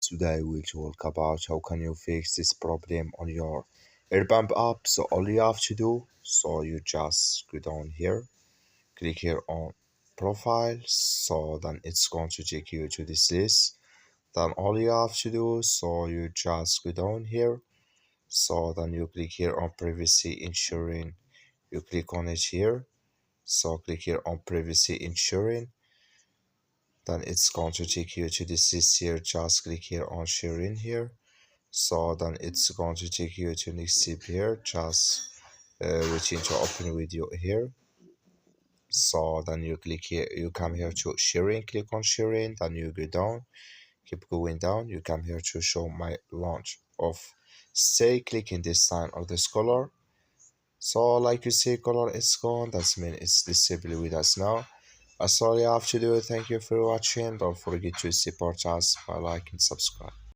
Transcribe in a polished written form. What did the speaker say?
Today we'll talk about how can you fix this problem on your Airbnb app. So all you have to do, so you just go down here, click here on profile, so then it's going to take you to this list. Then all you have to do, so you just go down here, so then you click here on privacy ensuring, you click on it here, so click here on privacy ensuring, then it's going to take you to this list here, just click here on sharing here, so then it's going to take you to next step here, just waiting to open video here. So then you click here, you come here to sharing, click on sharing, then you go down, keep going down, you come here to show my launch of stay, clicking this sign of this color. So like you see, color is gone, that's mean it's disabled with us now. That's all you have to do. Thank you for watching. Don't forget to support us by liking, subscribe.